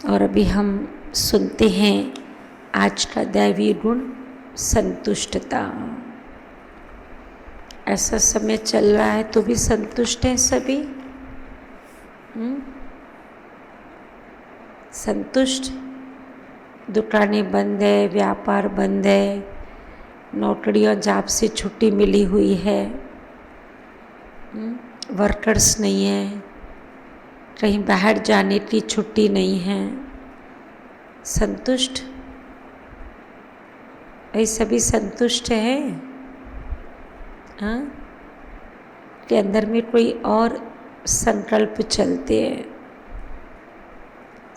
और अभी हम सुनते हैं आज का दैवी गुण संतुष्टता। ऐसा समय चल रहा है तो भी संतुष्ट हैं सभी? संतुष्ट? दुकानें बंद है, व्यापार बंद है, नौकरियों जॉब से छुट्टी मिली हुई है, वर्कर्स नहीं है, कहीं बाहर जाने की छुट्टी नहीं है। संतुष्ट? ये सभी संतुष्ट है? हाँ? के अंदर में कोई और संकल्प चलते हैं?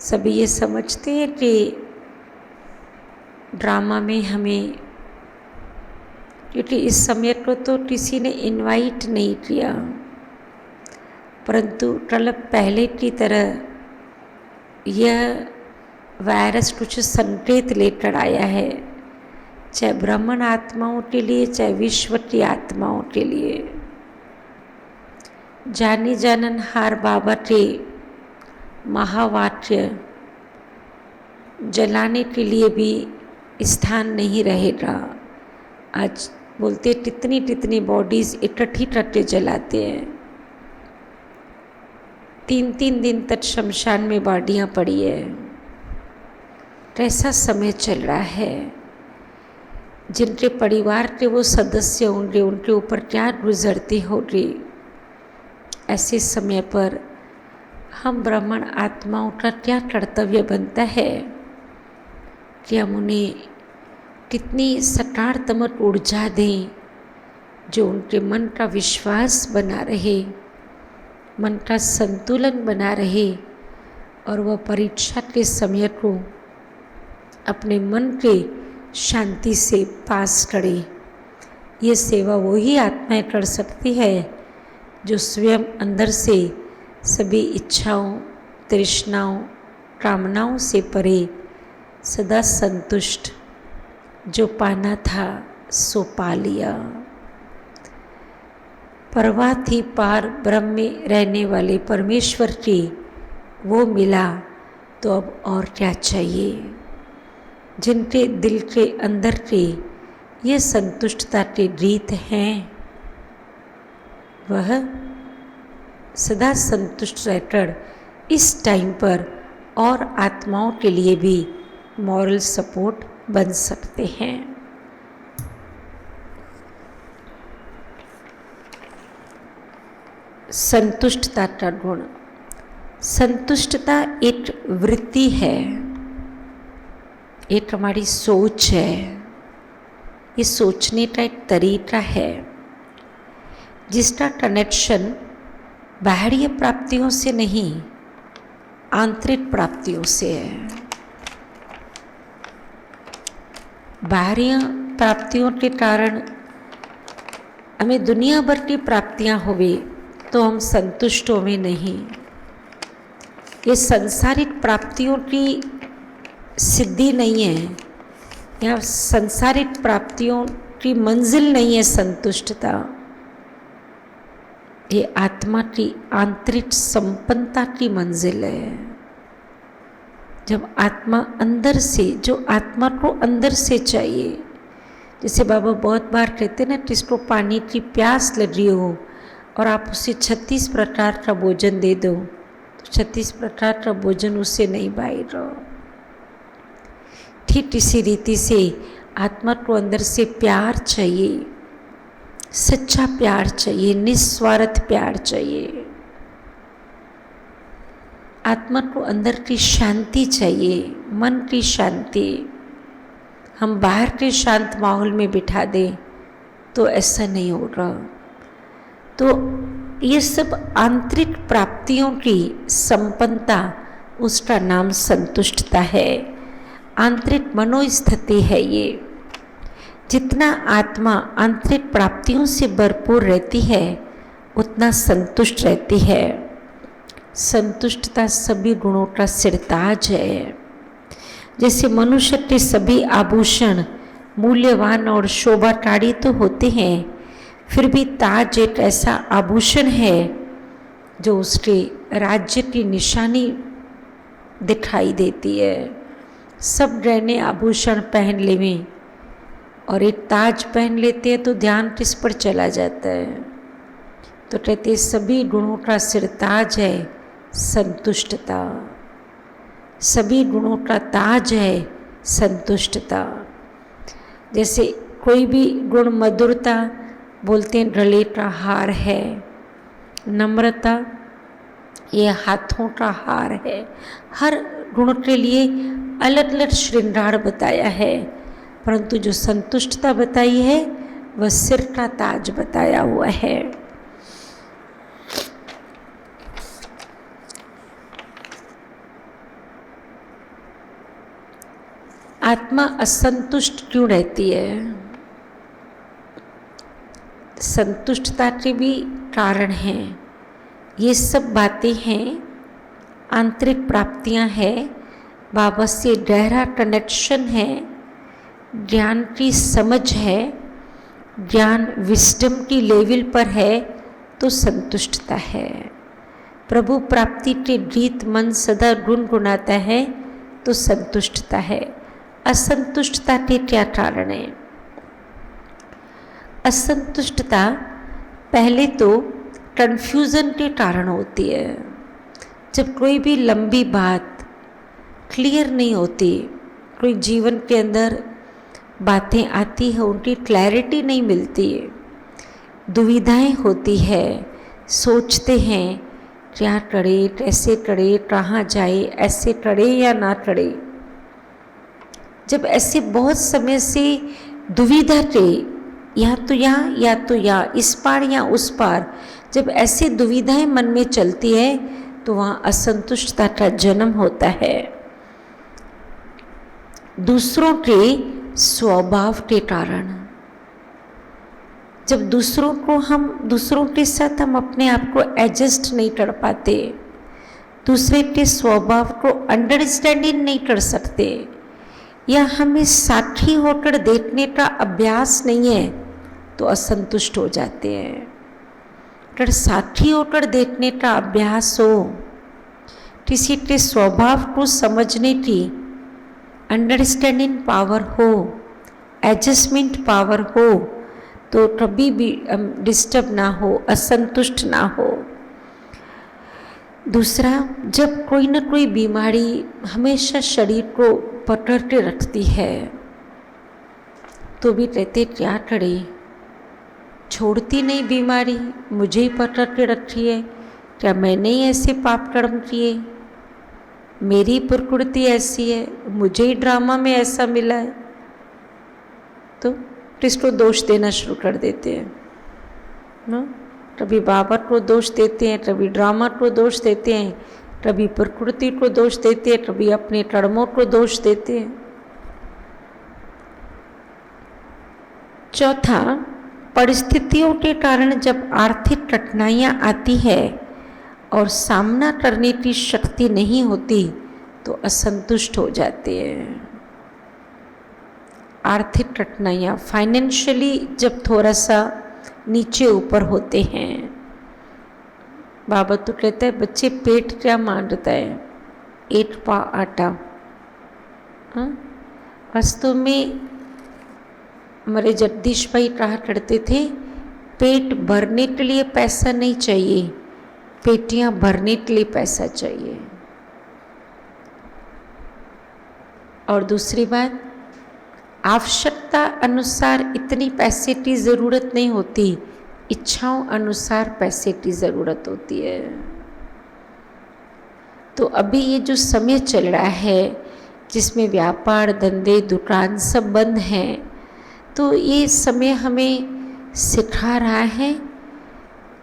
सभी ये समझते हैं कि ड्रामा में हमें, क्योंकि इस समय को तो किसी ने इनवाइट नहीं किया, परंतु कल पहले की तरह यह वायरस कुछ संकेत लेकर आया है, चाहे ब्राह्मण आत्माओं के लिए, चाहे विश्व की आत्माओं के लिए। जानी जाननहार बाबा के महावाक्य जलाने के लिए भी स्थान नहीं रहेगा। आज बोलते कितनी कितनी बॉडीज इकट्ठी करके जलाते हैं। 3-3 दिन तक शमशान में बॉडियाँ पड़ी है। कैसा समय चल रहा है? जिनके परिवार के वो सदस्य होंगे उनके ऊपर क्या गुजरती होगी। ऐसे समय पर हम ब्राह्मण आत्माओं का क्या कर्तव्य बनता है कि हम उन्हें कितनी सकारात्मक ऊर्जा दें जो उनके मन का विश्वास बना रहे, मन का संतुलन बना रहे और वह परीक्षा के समय को अपने मन के शांति से पास करे। ये सेवा वही आत्माएं कर सकती है जो स्वयं अंदर से सभी इच्छाओं, तृष्णाओं, कामनाओं से परे सदा संतुष्ट, जो पाना था सो पा लिया। परवाह थी पार ब्रह्म में रहने वाले परमेश्वर की, वो मिला तो अब और क्या चाहिए। जिनके दिल के अंदर के ये संतुष्टता के गीत हैं, वह सदा संतुष्ट रहकर इस टाइम पर और आत्माओं के लिए भी मॉरल सपोर्ट बन सकते हैं। संतुष्टता का गुण। संतुष्टता एक वृत्ति है, एक हमारी सोच है। ये सोचने का एक तरीका है जिसका कनेक्शन बाहरी प्राप्तियों से नहीं, आंतरिक प्राप्तियों से है। बाहरी प्राप्तियों के कारण हमें दुनिया भर की प्राप्तियां हुई तो हम संतुष्ट होवे नहीं। ये संसारिक प्राप्तियों की सिद्धि नहीं है, या संसारिक प्राप्तियों की मंजिल नहीं है संतुष्टता। ये आत्मा की आंतरिक संपन्नता की मंजिल है। जब आत्मा अंदर से, जो आत्मा को अंदर से चाहिए, जैसे बाबा बहुत बार कहते ना, किसको पानी की प्यास लगी हो और आप उसे 36 प्रकार का भोजन दे दो तो 36 प्रकार का भोजन उससे नहीं पाएगा। ठीक इसी रीति से आत्मा को अंदर से प्यार चाहिए, सच्चा प्यार चाहिए, निस्वार्थ प्यार चाहिए। आत्मा को अंदर की शांति चाहिए, मन की शांति। हम बाहर के शांत माहौल में बिठा दें तो ऐसा नहीं होगा। तो ये सब आंतरिक प्राप्तियों की संपन्नता, उसका नाम संतुष्टता है, आंतरिक मनोस्थिति है। ये जितना आत्मा आंतरिक प्राप्तियों से भरपूर रहती है उतना संतुष्ट रहती है। संतुष्टता सभी गुणों का सिरताज है। जैसे मनुष्य के सभी आभूषण मूल्यवान और शोभाकारी तो होते हैं, फिर भी ताज एक ऐसा आभूषण है जो उसके राज्य की निशानी दिखाई देती है। सब गहने आभूषण पहन लेवे और एक ताज पहन लेते हैं तो ध्यान किस पर चला जाता है? तो कहते सभी गुणों का सिरताज है संतुष्टता। सभी गुणों का ताज है संतुष्टता। जैसे कोई भी गुण, मधुरता बोलते हैं गले का हार है, नम्रता ये हाथों का हार है। हर गुण के लिए अलग अलग श्रृंगार बताया है, परंतु जो संतुष्टता बताई है वह सिर का ताज बताया हुआ है। आत्मा असंतुष्ट क्यों रहती है? संतुष्टता के भी कारण हैं। ये सब बातें हैं, आंतरिक प्राप्तियां हैं, बाबा से गहरा कनेक्शन है, ज्ञान की समझ है, ज्ञान विस्डम की लेवल पर है तो संतुष्टता है। प्रभु प्राप्ति के गीत मन सदा गुनगुनाता है तो संतुष्टता है। असंतुष्टता के क्या कारण है? असंतुष्टता पहले तो कन्फ्यूज़न के कारण होती है। जब कोई भी लंबी बात क्लियर नहीं होती, कोई जीवन के अंदर बातें आती है उनकी क्लैरिटी नहीं मिलती, दुविधाएं होती है, सोचते हैं क्या करे, कैसे करे, कहाँ जाए, ऐसे करे या ना करे। जब ऐसे बहुत समय से दुविधा के या तो यहाँ या तो यहाँ, इस पार या उस पार, जब ऐसी दुविधाएं मन में चलती है तो वहाँ असंतुष्टता का जन्म होता है। दूसरों के स्वभाव के कारण, जब दूसरों के साथ हम अपने आप को एडजस्ट नहीं कर पाते, दूसरे के स्वभाव को अंडरस्टैंडिंग नहीं कर सकते, या हमें साथी होकर देखने का अभ्यास नहीं है तो असंतुष्ट हो जाते हैं। अगर साथी होकर देखने का अभ्यास हो, किसी के स्वभाव को समझने की अंडरस्टैंडिंग पावर हो, एडजस्टमेंट पावर हो, तो कभी भी डिस्टर्ब ना हो, असंतुष्ट ना हो। दूसरा, जब कोई ना कोई बीमारी हमेशा शरीर को पकड़ के रखती है तो भी कहते क्या करे, छोड़ती नहीं बीमारी, मुझे ही पकड़ के रखी है, क्या मैंने ही ऐसे पाप कर्म किए, मेरी प्रकृति ऐसी है, मुझे ही ड्रामा में ऐसा मिला है, तो किसको दोष देना शुरू कर देते हैं ना। कभी बाबा को दोष देते हैं, कभी ड्रामा को दोष देते हैं, कभी प्रकृति को दोष देते हैं, कभी अपने कर्मों को दोष देते हैं। चौथा, परिस्थितियों के कारण जब आर्थिक कठिनाइयाँ आती है और सामना करने की शक्ति नहीं होती तो असंतुष्ट हो जाते हैं। आर्थिक कठिनाइयाँ, फाइनेंशियली जब थोड़ा सा नीचे ऊपर होते हैं, बाबा तो कहता है बच्चे पेट क्या मांगता है, एक पा आटा। वास्तव में हमारे जगदीश भाई कहा करते थे, पेट भरने के लिए पैसा नहीं चाहिए, पेटियां भरने के लिए पैसा चाहिए। और दूसरी बात, आवश्यकता अनुसार इतनी पैसे की ज़रूरत नहीं होती, इच्छाओं अनुसार पैसे की ज़रूरत होती है। तो अभी ये जो समय चल रहा है जिसमें व्यापार, धंधे, दुकान सब बंद हैं, तो ये समय हमें सिखा रहा है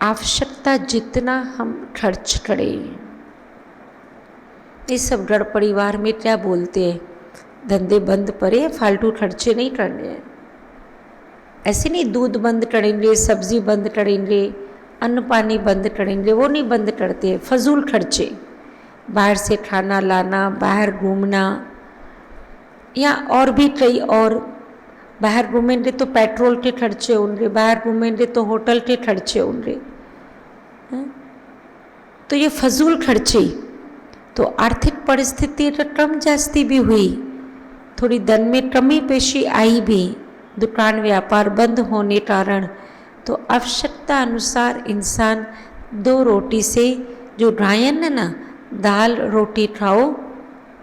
आवश्यकता जितना हम खर्च करें। ये सब घर परिवार में क्या बोलते हैं, धंधे बंद पड़े, फालतू खर्चे नहीं करने हैं। ऐसे नहीं दूध बंद करेंगे, सब्जी बंद करेंगे, अन्न पानी बंद करेंगे, वो नहीं बंद करते। फजूल खर्चे, बाहर से खाना लाना, बाहर घूमना, या और भी कई और, बाहर घूमेंगे तो पेट्रोल के खर्चे होंगे, बाहर घूमेंगे तो होटल के खर्चे होंगे, तो ये फजूल खर्चे। तो आर्थिक परिस्थिति कम जास्ती भी हुई, थोड़ी धन में कमी पेशी आई भी, दुकान व्यापार बंद होने कारण, तो आवश्यकता अनुसार इंसान 2 रोटी से, जो गायन है ना, दाल रोटी खाओ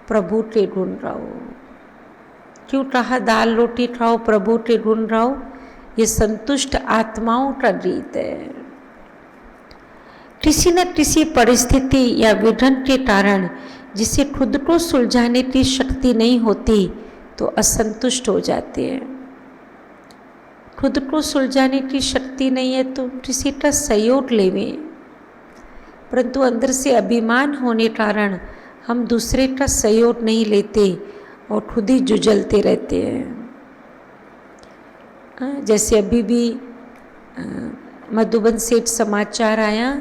प्रभु के गुण गाओ। क्यों कहा दाल रोटी खाओ प्रभु के गुण गाओ? ये संतुष्ट आत्माओं का गीत है। किसी न किसी परिस्थिति या विघटन के कारण जिसे खुद को सुलझाने की शक्ति नहीं होती तो असंतुष्ट हो जाते हैं। खुद को सुलझाने की शक्ति नहीं है तो किसी का सहयोग लेवें, परंतु अंदर से अभिमान होने कारण हम दूसरे का सहयोग नहीं लेते और खुद ही जुझलते रहते हैं। जैसे अभी भी मधुबन से एक समाचार आया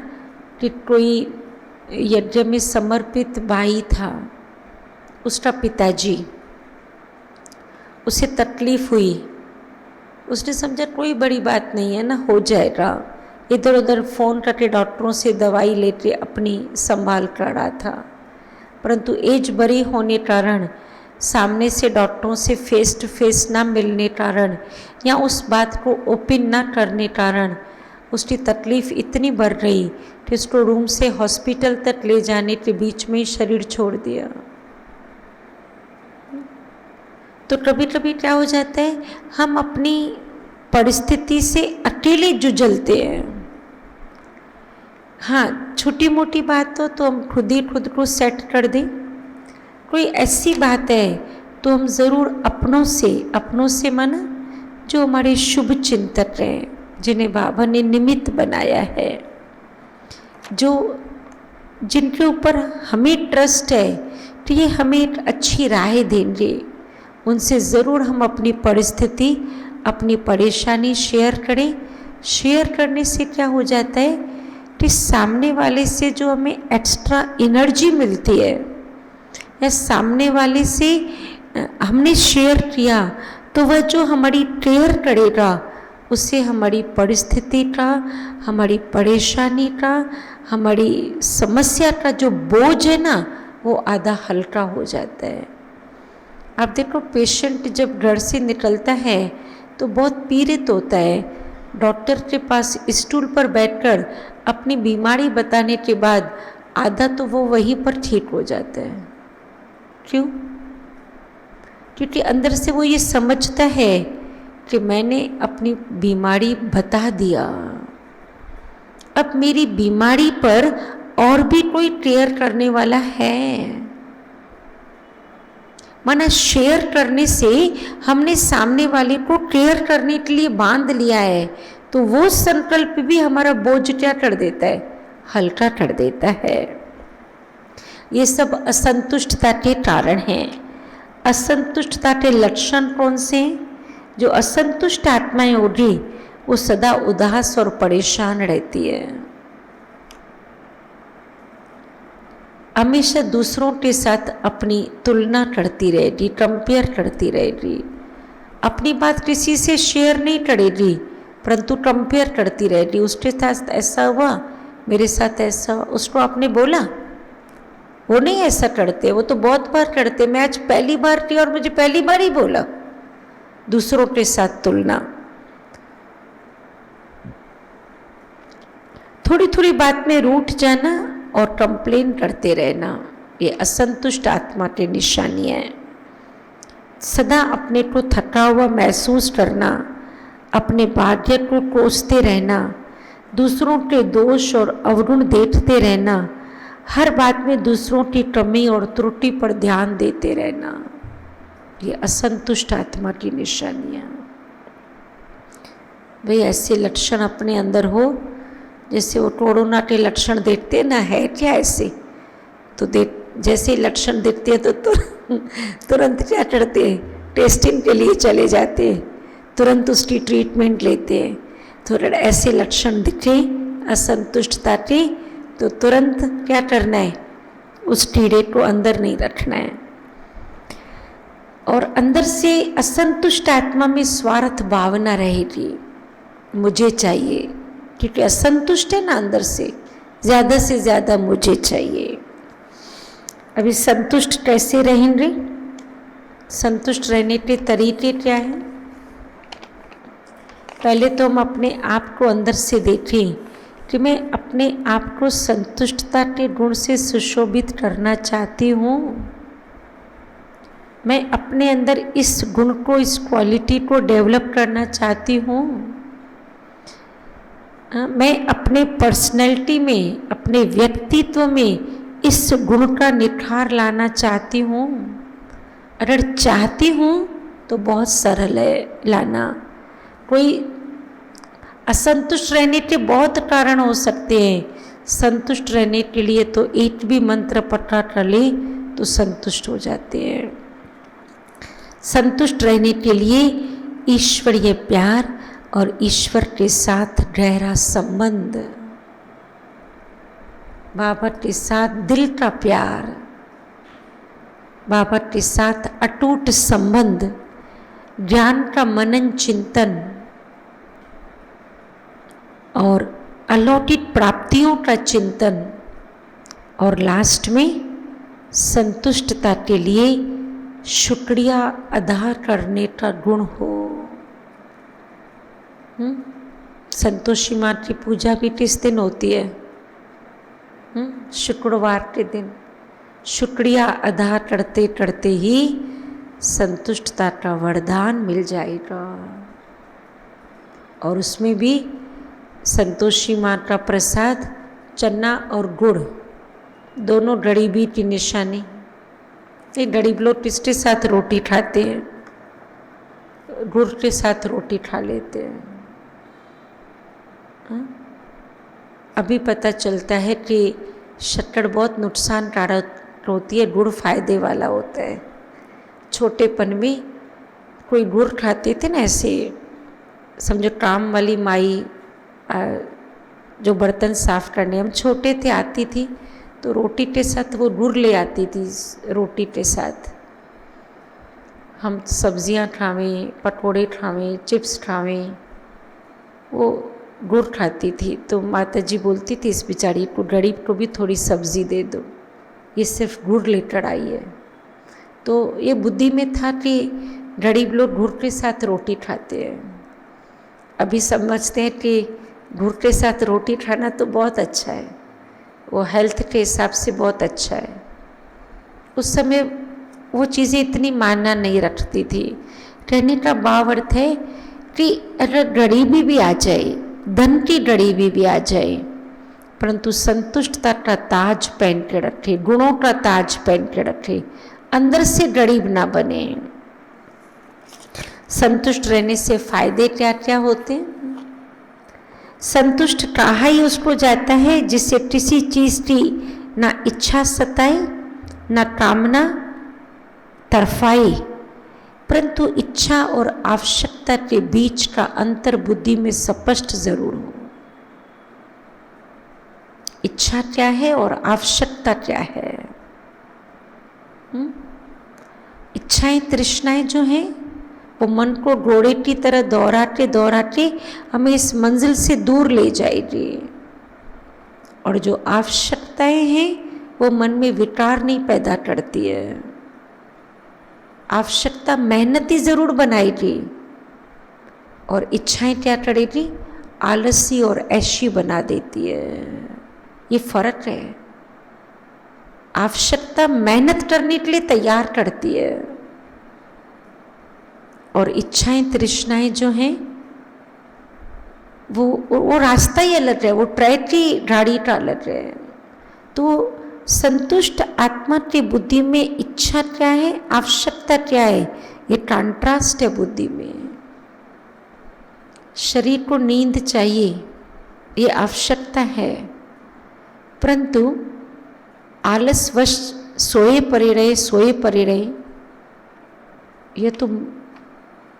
कि कोई यज्ञ में समर्पित भाई था, उसका पिताजी, उसे तकलीफ हुई, उसने समझा कोई बड़ी बात नहीं है ना, हो जाएगा, इधर उधर फ़ोन करके डॉक्टरों से दवाई लेके अपनी संभाल कर रहा था, परंतु एज बड़ी होने कारण, सामने से डॉक्टरों से फेस टू फेस ना मिलने कारण या उस बात को ओपन ना करने कारण उसकी तकलीफ़ इतनी बढ़ रही कि उसको रूम से हॉस्पिटल तक ले जाने के बीच में ही शरीर छोड़ दिया। तो कभी कभी क्या हो जाता है, हम अपनी परिस्थिति से अकेले जुझलते हैं। हाँ, छोटी मोटी बात हो तो हम खुद ही खुद को सेट कर दें, कोई ऐसी बात है तो हम ज़रूर अपनों से माना जो हमारे शुभ चिंतक हैं, जिन्हें बाबा ने निमित्त बनाया है, जो जिनके ऊपर हमें ट्रस्ट है कि ये हमें एक अच्छी राह देंगे, उनसे ज़रूर हम अपनी परिस्थिति, अपनी परेशानी शेयर करें। शेयर करने से क्या हो जाता है कि सामने वाले से जो हमें एक्स्ट्रा एनर्जी मिलती है, या सामने वाले से हमने शेयर किया तो वह जो हमारी केयर करेगा, उससे हमारी परिस्थिति का, हमारी परेशानी का, हमारी समस्या का जो बोझ है ना, वो आधा हल्का हो जाता है। आप देखो, पेशेंट जब घर से निकलता है तो बहुत पीड़ित होता है, डॉक्टर के पास स्टूल पर बैठकर अपनी बीमारी बताने के बाद आधा तो वो वहीं पर ठीक हो जाता है। क्यों? क्योंकि अंदर से वो ये समझता है कि मैंने अपनी बीमारी बता दिया, अब मेरी बीमारी पर और भी कोई केयर करने वाला है। माना शेयर करने से हमने सामने वाले को केयर करने के लिए बांध लिया है, तो वो संकल्प भी हमारा बोझ क्या कर देता है, हल्का कर देता है। ये सब असंतुष्टता के कारण हैं। असंतुष्टता के लक्षण कौन से हैं? जो असंतुष्ट आत्माएं होगी वो सदा उदास और परेशान रहती है, हमेशा दूसरों के साथ अपनी तुलना करती रहेगी, कंपेयर करती रहेगी, अपनी बात किसी से शेयर नहीं करेगी, परंतु कंपेयर करती रहेगी। उसके साथ ऐसा हुआ, मेरे साथ ऐसा हुआ, उसको आपने बोला, वो नहीं ऐसा करते, वो तो बहुत बार करते, मैं आज पहली बार की और मुझे पहली बार ही बोला। दूसरों के साथ तुलना, थोड़ी थोड़ी बात में रूठ जाना और कंप्लेन करते रहना, ये असंतुष्ट आत्मा की निशानी है। सदा अपने को थका हुआ महसूस करना, अपने भाग्य को कोसते रहना, दूसरों के दोष और अवगुण देखते रहना, हर बात में दूसरों की कमी और त्रुटि पर ध्यान देते रहना, ये असंतुष्ट आत्मा की निशानियाँ। भाई ऐसे लक्षण अपने अंदर हो, जैसे वो कोरोना के लक्षण देखते ना, है क्या ऐसे, तो जैसे लक्षण देखते हैं तो तुरंत क्या करते हैं, टेस्टिंग के लिए चले जाते हैं, तुरंत उसकी ट्रीटमेंट लेते हैं। थोड़ा ऐसे लक्षण दिखे असंतुष्टता के तो तुरंत क्या करना है, उस कीड़े को अंदर नहीं रखना है। और अंदर से असंतुष्ट आत्मा में स्वार्थ भावना रहेगी, मुझे चाहिए, क्योंकि असंतुष्ट है ना अंदर से ज़्यादा मुझे चाहिए। अभी संतुष्ट कैसे रहेंगे? संतुष्ट रहने के तरीके क्या हैं? पहले तो हम अपने आप को अंदर से देखें कि मैं अपने आप को संतुष्टता के गुण से सुशोभित करना चाहती हूँ। मैं अपने अंदर इस गुण को, इस क्वालिटी को डेवलप करना चाहती हूँ। मैं अपने पर्सनैलिटी में, अपने व्यक्तित्व में इस गुण का निखार लाना चाहती हूँ। अगर चाहती हूँ तो बहुत सरल है लाना। कोई असंतुष्ट रहने के बहुत कारण हो सकते हैं। संतुष्ट रहने के लिए तो एक भी मंत्र पढ़ा कर ले तो संतुष्ट हो जाते हैं। संतुष्ट रहने के लिए ईश्वरीय प्यार और ईश्वर के साथ गहरा संबंध, बाबा के साथ दिल का प्यार, बाबा के साथ अटूट संबंध, ज्ञान का मनन चिंतन और अलौकिक प्राप्तियों का चिंतन, और लास्ट में संतुष्टता के लिए शुक्रिया अदा करने का गुण हो। संतोषी माँ की पूजा भी किस दिन होती है? शुक्रवार के दिन। शुक्रिया अदा करते करते ही संतुष्टता का वरदान मिल जाएगा। और उसमें भी संतोषी माँ का प्रसाद चना और गुड़, दोनों गरीबी की निशानी। ये गरीब लोग किसके साथ रोटी खाते हैं? गुड़ के साथ रोटी खा लेते हैं। अभी पता चलता है कि शक्कर बहुत नुकसानकारक होती है, गुड़ फायदे वाला होता है। छोटेपन में कोई गुड़ खाते थे ना, ऐसे समझो काम वाली माई जो बर्तन साफ करने, हम छोटे थे, आती थी तो रोटी के साथ वो गुड़ ले आती थी। रोटी के साथ हम सब्जियां खावें, पकौड़े खावें, चिप्स खावें, वो गुड़ खाती थी। तो माता जी बोलती थी इस बेचारी को, गरीब को भी थोड़ी सब्जी दे दो, ये सिर्फ गुड़ लेकर आई है। तो ये बुद्धि में था कि गरीब लोग गुड़ के साथ रोटी खाते हैं। अभी समझते हैं कि गुड़ के साथ रोटी खाना तो बहुत अच्छा है, वो हेल्थ के हिसाब से बहुत अच्छा है। उस समय वो चीज़ें इतनी मायना नहीं रखती थी। कहने का भाव अर्थ है कि अगर गरीबी भी आ जाए, धन की गरीबी भी आ जाए, परंतु संतुष्टता का ताज पहन के रखे, गुणों का ताज पहन के रखे, अंदर से गरीब ना बने। संतुष्ट रहने से फायदे क्या क्या होते हैं? संतुष्ट कहा ही उसको जाता है जिससे किसी चीज की ना इच्छा सताए, ना कामना तरफाए, परंतु इच्छा और आवश्यकता के बीच का अंतर बुद्धि में स्पष्ट जरूर हो। इच्छा क्या है और आवश्यकता क्या है? इच्छाएं, तृष्णाएं जो हैं वो मन को घोड़े की तरह दौड़ाते दौड़ाते हमें इस मंजिल से दूर ले जाएगी, और जो आवश्यकताएं हैं वो मन में विकार नहीं पैदा करती है। आवश्यकता मेहनती जरूर बनाएगी और इच्छाएं क्या करेगी? आलसी और ऐशी बना देती है। ये फर्क है। आवश्यकता मेहनत करने के लिए तैयार करती है, और इच्छाएं, तृष्णाएं जो हैं वो रास्ता ही अलग है, वो ट्रैक की गाड़ी का अलग है। तो संतुष्ट आत्मा की बुद्धि में इच्छा क्या है, आवश्यकता क्या है, ये कंट्रास्ट है बुद्धि में। शरीर को नींद चाहिए, ये आवश्यकता है, परंतु आलसवश सोए पड़े रहे, ये तो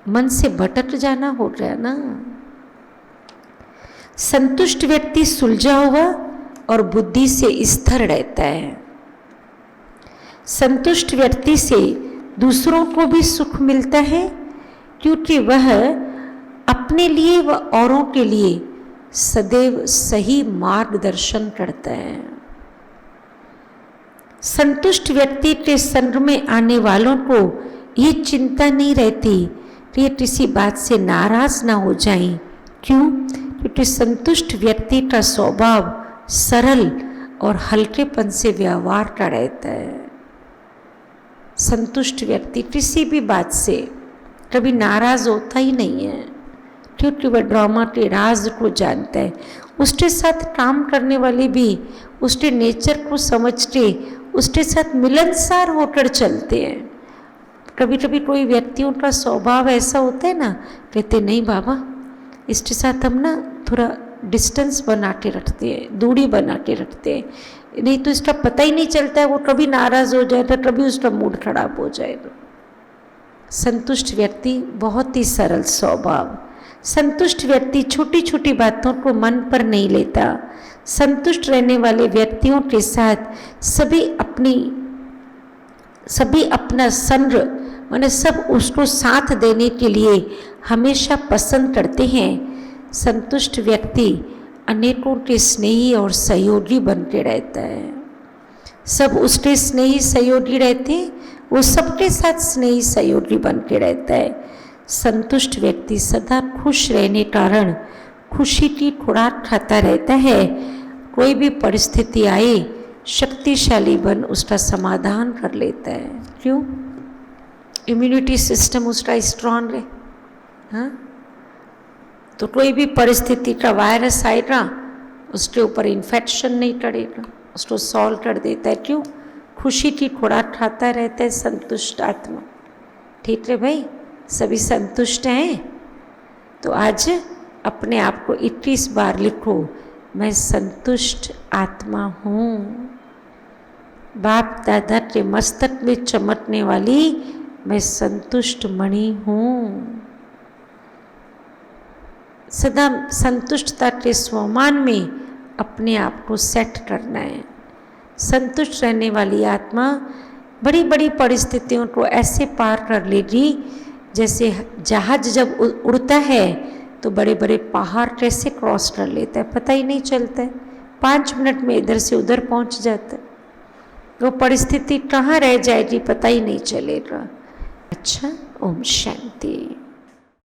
मन से भटक जाना हो रहा है ना। संतुष्ट व्यक्ति सुलझा हुआ और बुद्धि से स्थिर रहता है। संतुष्ट व्यक्ति से दूसरों को भी सुख मिलता है, क्योंकि वह अपने लिए व औरों के लिए सदैव सही मार्गदर्शन करता है। संतुष्ट व्यक्ति के संग में आने वालों को ये चिंता नहीं रहती कि ये किसी बात से नाराज ना हो जाएं। क्यों? क्योंकि संतुष्ट व्यक्ति का स्वभाव सरल और हल्केपन से व्यवहार का रहता है। संतुष्ट व्यक्ति किसी भी बात से कभी नाराज होता ही नहीं है, क्योंकि वह ड्रामा के राज को जानता है। उसके साथ काम करने वाले भी उसके नेचर को समझते उसके साथ मिलनसार होकर चलते हैं। कभी कभी कोई व्यक्तियों का स्वभाव ऐसा होता है ना, कहते नहीं बाबा इसके साथ हम ना थोड़ा डिस्टेंस बना के रखते हैं, दूरी बना के रखते हैं, नहीं तो इसका पता ही नहीं चलता है, वो कभी नाराज हो जाएगा, कभी उसका मूड खराब हो जाएगा। संतुष्ट व्यक्ति बहुत ही सरल स्वभाव। संतुष्ट व्यक्ति छोटी छोटी बातों को मन पर नहीं लेता। संतुष्ट रहने वाले व्यक्तियों के साथ सभी अपना संग माने सब उसको साथ देने के लिए हमेशा पसंद करते हैं। संतुष्ट व्यक्ति अनेकों के स्नेही और सहयोगी बन के रहता है। सब उसके स्नेही सहयोगी रहते हैं, वो सबके साथ स्नेही सहयोगी बन के रहता है। संतुष्ट व्यक्ति सदा खुश रहने कारण खुशी की खुराक खाता रहता है। कोई भी परिस्थिति आए शक्तिशाली बन उसका समाधान कर लेता है। क्यों? इम्यूनिटी सिस्टम उसका स्ट्रांग है। हाँ, तो कोई भी परिस्थिति का वायरस आएगा उसके ऊपर इन्फेक्शन नहीं करेगा, उसको सॉल्व कर देता है। क्यों? खुशी की खुराक खाता रहता है संतुष्ट आत्मा। ठीक है भाई, सभी संतुष्ट हैं? तो आज अपने आप को 21 बार लिखो, मैं संतुष्ट आत्मा हूँ। बाप दादा के मस्तक में चमकने वाली मैं संतुष्ट मणि हूँ। सदा संतुष्टता के स्वमान में अपने आप को सेट करना है। संतुष्ट रहने वाली आत्मा बड़ी बड़ी परिस्थितियों को ऐसे पार कर लेगी जैसे जहाज जब उड़ता है तो बड़े बड़े पहाड़ कैसे क्रॉस कर लेता है, पता ही नहीं चलता है। 5 मिनट में इधर से उधर पहुंच जाता है। वो परिस्थिति कहाँ रह जाएगी पता ही नहीं चलेगा। अच्छा, ओम शांति।